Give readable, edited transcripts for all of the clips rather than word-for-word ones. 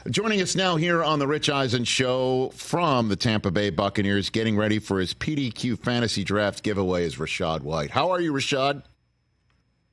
Joining us now here on the Rich Eisen Show from the Tampa Bay Buccaneers, getting ready for his PDQ Fantasy Draft giveaway is Rachaad White. How are you, Rachaad?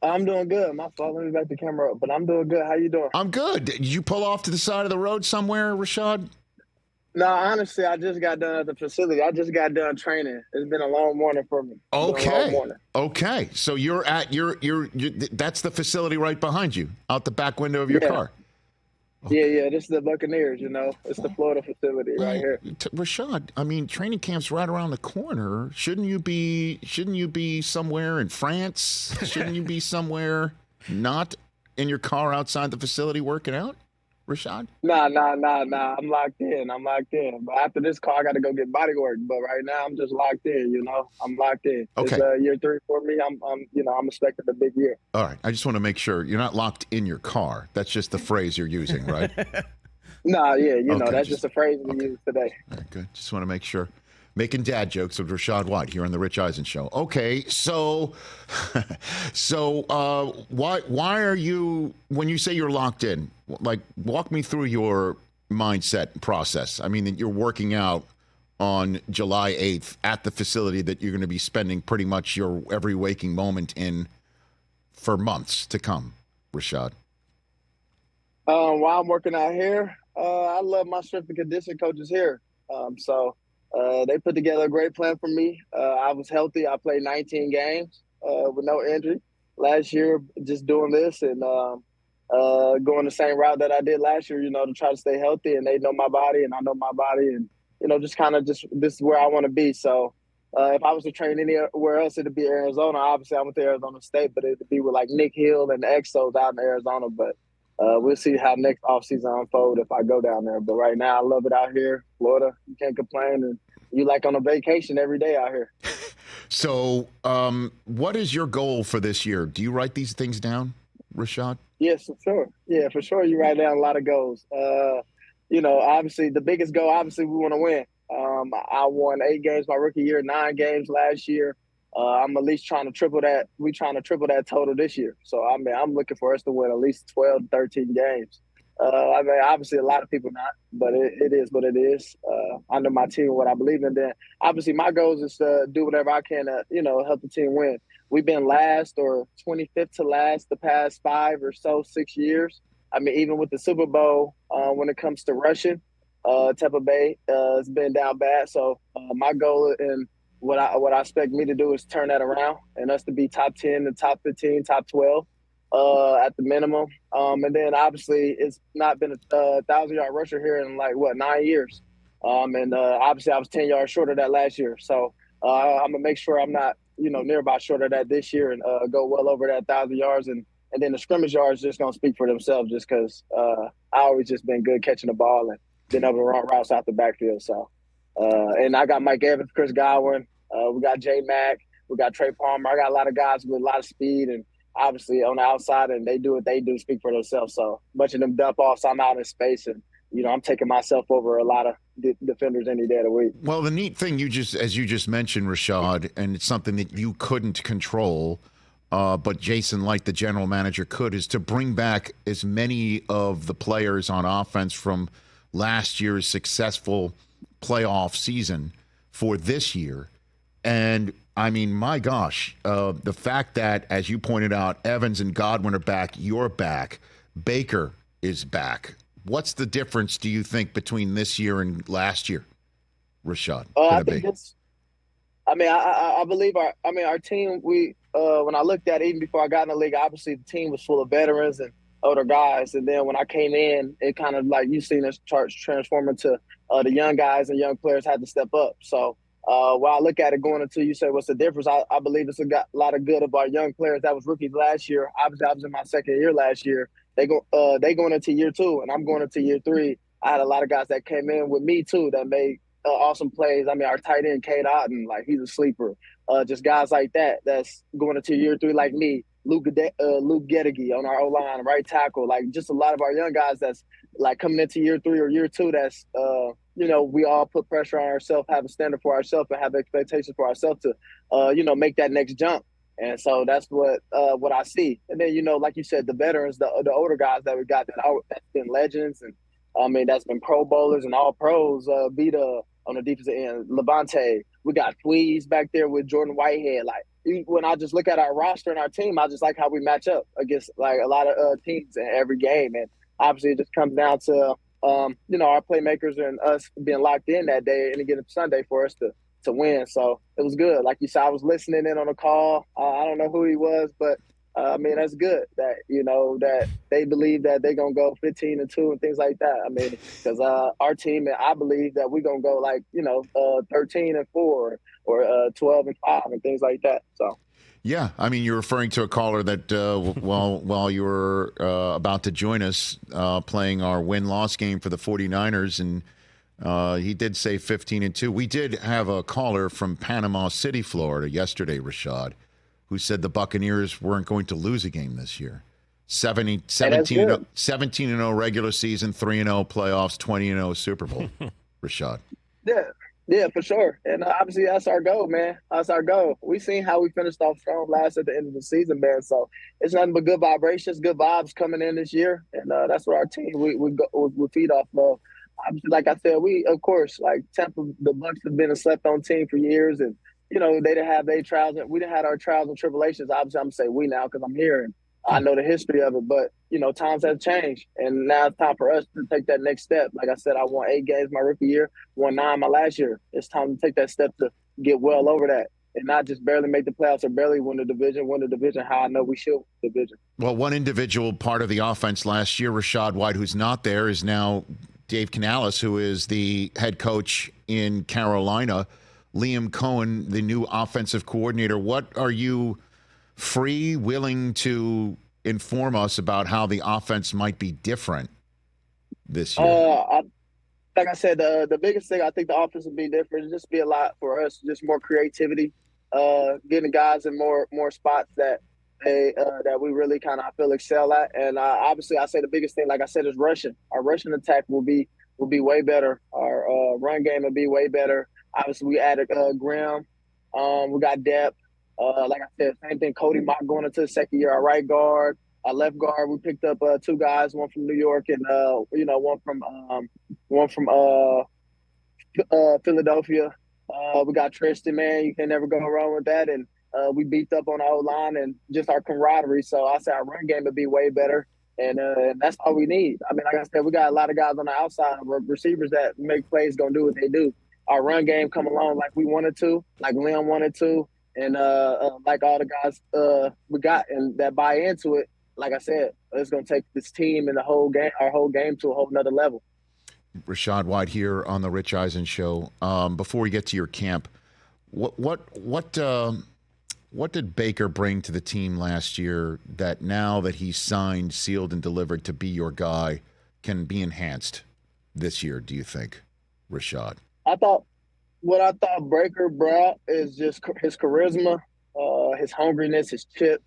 I'm doing good. My fault. Let me back the camera up, but I'm doing good. How you doing? I'm good. Did you pull off to the side of the road somewhere, Rachaad? No, honestly, I just got done at the facility. I just got done training. It's been a long morning for me. Okay. So you're at your that's the facility right behind you, out the back window of your car. Yeah. This is the Buccaneers. It's the Florida facility right here. Rachaad, I mean, training camp's right around the corner. Shouldn't you be somewhere in France? Shouldn't you be somewhere not in your car outside the facility working out, Rachaad? Nah. I'm locked in. But after this call, I got to go get body work. But right now, I'm just locked in. I'm locked in. Okay. It's year 3 for me. I'm expecting a big year. All right. I just want to make sure you're not locked in your car. That's just the phrase you're using, right? Nah, yeah. That's just a phrase we use today. All right, good. Just want to make sure. Making dad jokes with Rachaad White here on the Rich Eisen Show. Okay, so why are you, when you say you're locked in, like, walk me through your mindset process. I mean, that you're working out on July 8th at the facility that you're going to be spending pretty much your every waking moment in for months to come, Rachaad. While I'm working out here, I love my strength and conditioning coaches here. They put together a great plan for me. I was healthy. I played 19 games with no injury last year, just doing this and going the same route that I did last year, to try to stay healthy. And they know my body and I know my body. And, this is where I want to be. So if I was to train anywhere else, it'd be Arizona. Obviously, I went to Arizona State, but it'd be with like Nick Hill and the Exos out in Arizona. But we'll see how next offseason unfold if I go down there. But right now, I love it out here, Florida. You can't complain. And you like on a vacation every day out here. So what is your goal for this year? Do you write these things down, Rachaad? Yes, for sure. Yeah, for sure. You write down a lot of goals. Obviously, the biggest goal, we want to win. I won 8 games my rookie year, 9 games last year. I'm at least trying to triple that. We're trying to triple that total this year. So, I'm looking for us to win at least 12 to 13 games. Obviously, a lot of people not, but it is what it is. I know my team, what I believe in. Then, obviously, my goal is to do whatever I can to, help the team win. We've been last or 25th to last the past 5 or so, 6 years. Even with the Super Bowl, when it comes to rushing, Tampa Bay has been down bad. So, my goal and what I expect me to do is turn that around and us to be top 10, the top 15, top 12 at the minimum. And then obviously it's not been a 1,000-yard rusher here in 9 years. Obviously I was 10 yards short of that last year. So I'm gonna make sure I'm not, nearby short of that this year and go well over that 1,000 yards. And then the scrimmage yards just gonna speak for themselves just because I always just been good catching the ball and been able to run routes out the backfield. So and I got Mike Evans, Chris Godwin. We got J Mac. We got Trey Palmer. I got a lot of guys with a lot of speed and obviously on the outside, and they do what they do, speak for themselves. So a bunch of them dump offs, I'm out in space, and I'm taking myself over a lot of defenders any day of the week. Well, the neat thing as you just mentioned, Rachaad, and it's something that you couldn't control, but Jason Licht, the general manager, could, is to bring back as many of the players on offense from last year's successful playoff season for this year. And my gosh, the fact that, as you pointed out, Evans and Godwin are back, you're back, Baker is back. What's the difference, do you think, between this year and last year, Rachaad? I think it's. I believe our team. We when I looked at it, even before I got in the league, obviously the team was full of veterans and older guys, and then when I came in, it kind of like you've seen us transform into the young guys and young players had to step up. So. When I look at it going into, you say, what's the difference? I believe it's a lot of good of our young players that was rookies last year. Obviously, I was in my second year last year. They going into year 2, and I'm going into year 3. I had a lot of guys that came in with me too that made awesome plays. Our tight end, Cade Otton, he's a sleeper. Just guys like that that's going into year 3 like me. Luke Gedege on our O-line, right tackle. Just a lot of our young guys that's coming into year 3 or year 2 that's we all put pressure on ourselves, have a standard for ourselves, and have expectations for ourselves to, make that next jump. And so that's what I see. And then, like you said, the veterans, the older guys that we got that's been legends and I mean, that's been Pro Bowlers and all pros. Vita on the defensive end, Levante. We got Tweez back there with Jordan Whitehead. Like when I just look at our roster and our team, I just like how we match up against like a lot of teams in every game. And obviously, it just comes down to our playmakers and us being locked in that day and again Sunday for us to win. So it was good. Like you said, I was listening in on a call. I don't know who he was, but I mean, that's good that, that they believe that they're going to go 15-2 and things like that. I mean, because our team, and I believe that we're going to go like, 13-4 or 12-5 and things like that. So. Yeah, I mean, you're referring to a caller that while you were about to join us playing our win-loss game for the 49ers, and he did say 15-2. We did have a caller from Panama City, Florida yesterday, Rachaad, who said the Buccaneers weren't going to lose a game this year. 17-0 regular season, 3-0 playoffs, 20-0 Super Bowl. Rachaad. Yeah, for sure. And obviously that's our goal, man. That's our goal. We seen how we finished off strong last at the end of the season, man. So it's nothing but good vibrations, good vibes coming in this year. And that's what our team, we feed off of. Obviously, like I said, we, of course, like Tampa, the Bucs have been a slept-on team for years. And, they didn't have their trials. We didn't have our trials and tribulations. Obviously, I'm going to say we now because I'm here and I know the history of it. But, times have changed. And now it's time for us to take that next step. Like I said, I won 8 games my rookie year, won 9 my last year. It's time to take that step to get well over that and not just barely make the playoffs or barely win the division how I know we should win the division. Well, one individual part of the offense last year, Rachaad White, who's not there, is now Dave Canales, who is the head coach in Carolina. Liam Cohen, the new offensive coordinator. What are you willing to inform us about how the offense might be different this year? Like I said, the biggest thing I think the offense will be different is just be a lot for us, just more creativity, getting guys in more spots that that we really kind of I feel excel at. And obviously, I say the biggest thing, like I said, is rushing. Our rushing attack will be way better. Our run game will be way better. Obviously, we added Graham. We got depth. Like I said, same thing. Cody Mock going into the second year. Our right guard, our left guard. We picked up 2 guys, one from New York and one from Philadelphia. We got Tristan, man. You can never go wrong with that. And we beefed up on the O-line and just our camaraderie. So I say our run game would be way better. And that's all we need. I mean, like I said, we got a lot of guys on the outside, receivers that make plays, going to do what they do. Our run game come along like we wanted to, like Liam wanted to, and like all the guys we got and that buy into it. Like I said, it's going to take this team and our whole game to a whole nother level. Rachaad White here on the Rich Eisen Show. Before we get to your camp, what did Baker bring to the team last year that now that he's signed, sealed, and delivered to be your guy can be enhanced this year, do you think, Rachaad? What I thought Baker brought is just his charisma, his hungriness, his chip,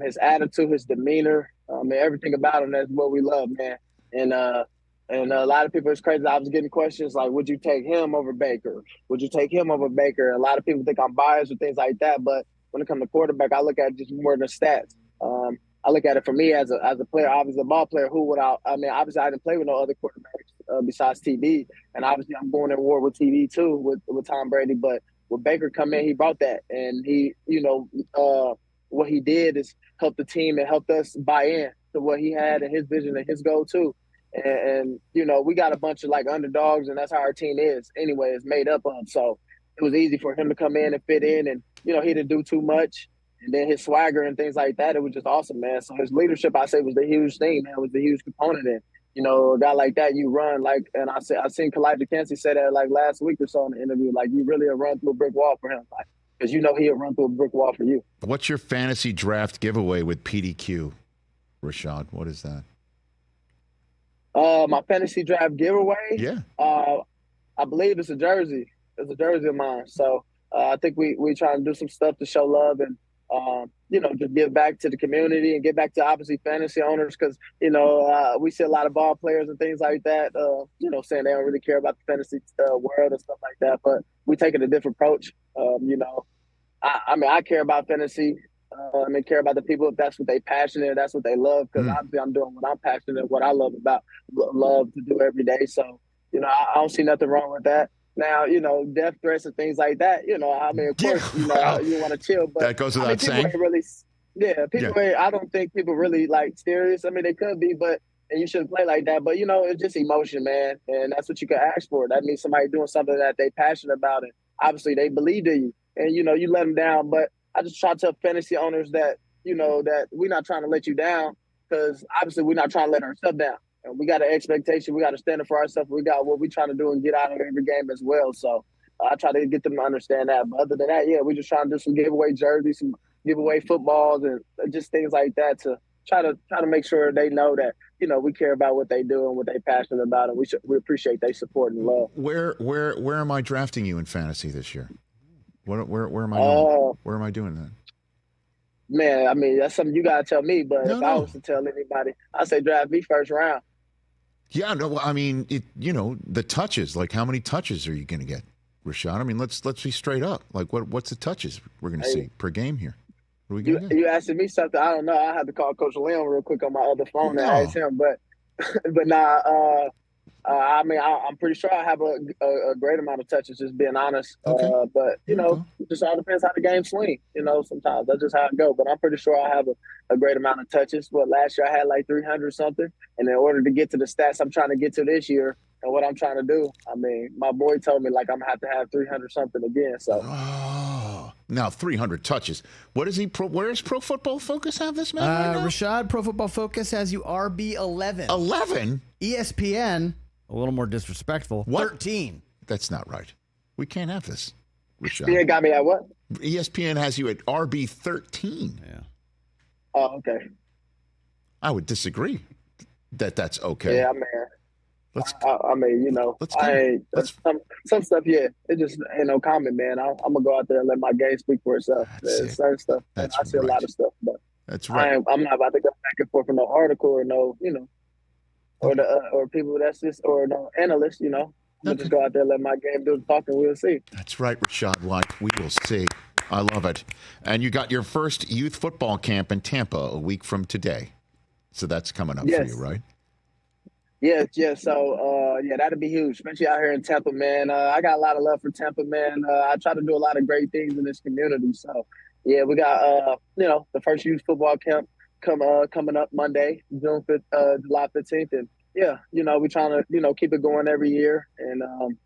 his attitude, his demeanor. I mean, everything about him, that's what we love, man. And a lot of people, it's crazy. I was getting questions like, would you take him over Baker? Would you take him over Baker? And a lot of people think I'm biased or things like that. But when it comes to quarterback, I look at just more than stats. I look at it for me as a player, obviously a ball player. Obviously I didn't play with no other quarterbacks besides TB, and obviously I'm going in war with TB too with Tom Brady. But when Baker come in, he brought that, and he, what he did is help the team and helped us buy in to what he had and his vision and his goal too. And we got a bunch of like underdogs, and that's how our team is anyway. It's made up of. So it was easy for him to come in and fit in, and he didn't do too much. And then his swagger and things like that, it was just awesome, man. So his leadership, I say, was the huge thing, man. Was the huge component. And, a guy like that, you run like, and I seen Khalid Kancey say that like last week or so in the interview, like you really run through a brick wall for him, like, because he'll run through a brick wall for you. What's your fantasy draft giveaway with PDQ, Rachaad? What is that? My fantasy draft giveaway? Yeah. I believe it's a jersey. It's a jersey of mine. So I think we trying to do some stuff to show love and, just give back to the community and get back to obviously fantasy owners because, we see a lot of ball players and things like that, saying they don't really care about the fantasy world and stuff like that. But we taking a different approach. I care about fantasy. care about the people if that's what they passionate, that's what they love. Because obviously, I'm doing what I'm passionate, what I love about, love to do every day. So, I don't see nothing wrong with that. Now, death threats and things like that. I mean, of course, well, you want to chill, but that goes I mean, without people saying. ain't really. Yeah, people. Yeah. I don't think people really like serious. I mean, they could be, but and you shouldn't play like that. But it's just emotion, man, and that's what you can ask for. That means somebody doing something that they passionate about, and obviously they believe in you, and you let them down. But I just try to tell fantasy owners that that we're not trying to let you down, because obviously we're not trying to let ourselves down. And we got an expectation. We got to stand up for ourselves. We got what we're trying to do and get out of every game as well. So I try to get them to understand that. But other than that, yeah, we just trying to do some giveaway jerseys, some giveaway footballs, and just things like that to try to make sure they know that we care about what they do and what they passionate about, and we appreciate their support and love. Where am I drafting you in fantasy this year? Where am I doing? Where am I doing that? Man, I mean, that's something you gotta tell me. But if I was to tell anybody, I'd say draft me first round. Yeah, no, I mean, the touches. Like, how many touches are you going to get, Rachaad? I mean, let's be straight up. Like, what's the touches we're going to see per game here? What are we going to get? You asking me something? I don't know. I have to call Coach Leon real quick on my other phone and ask him. But nah. I mean, I'm pretty sure I have a great amount of touches, just being honest. Okay. But, it just all depends how the game swing. Sometimes that's just how it goes. But I'm pretty sure I have a great amount of touches. But last year I had like 300 something. And in order to get to the stats I'm trying to get to this year and what I'm trying to do, I mean, my boy told me like I'm going to have 300 something again. So. Oh, now 300 touches. What is he? Where does Pro Football Focus have this man right now? Rachaad, Pro Football Focus has you RB 11. 11? ESPN, a little more disrespectful, what? 13. That's not right. We can't have this, Rachaad. ESPN got me at what? ESPN has you at RB 13. Yeah. Oh, okay. I would disagree that's okay. Yeah, man. Let's some stuff, yeah, it just ain't no comment, man. I'm gonna go out there and let my game speak for itself. There's certain stuff. I see a lot of stuff, but that's right. I'm not about to go back and forth with no article or no, or people that's just or no analysts, We'll just go out there and let my game do the talking. We'll see. That's right, Rachaad White. We will see. I love it. And you got your first youth football camp in Tampa a week from today, so that's coming up for you, right? Yes. So, that'd be huge, especially out here in Tampa, man. I got a lot of love for Tampa, man. I try to do a lot of great things in this community. So, yeah, we got, the first youth football camp coming up Monday, July 15th. And, yeah, we're trying to, keep it going every year. And, I'm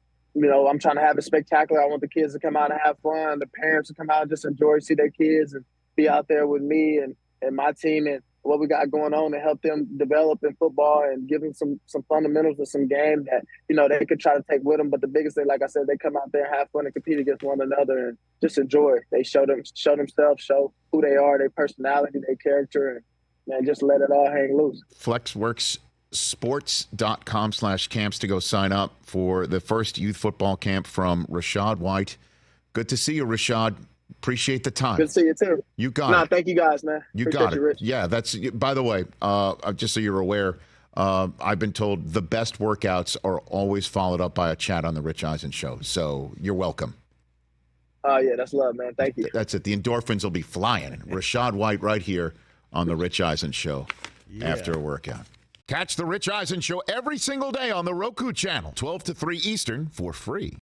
trying to have it spectacular. I want the kids to come out and have fun. The parents to come out and just enjoy, see their kids and be out there with me and my team and what we got going on to help them develop in football and give them some fundamentals of some game that, they could try to take with them. But the biggest thing, like I said, they come out there and have fun and compete against one another and just enjoy. They show themselves, show who they are, their personality, their character, and, man, just let it all hang loose. FlexWorksSports.com/camps to go sign up for the first youth football camp from Rachaad White. Good to see you, Rachaad. Appreciate the time. Good to see you too. You got it. Thank you guys, man. You Appreciate got it. you, Rich. Yeah, that's. By the way, just so you're aware, I've been told the best workouts are always followed up by a chat on the Rich Eisen Show. So you're welcome. Oh yeah, that's love, man. Thank you. That's it. The endorphins will be flying. Rachaad White right here on the Rich Eisen Show after a workout. Catch the Rich Eisen Show every single day on the Roku channel, 12 to 3 Eastern, for free.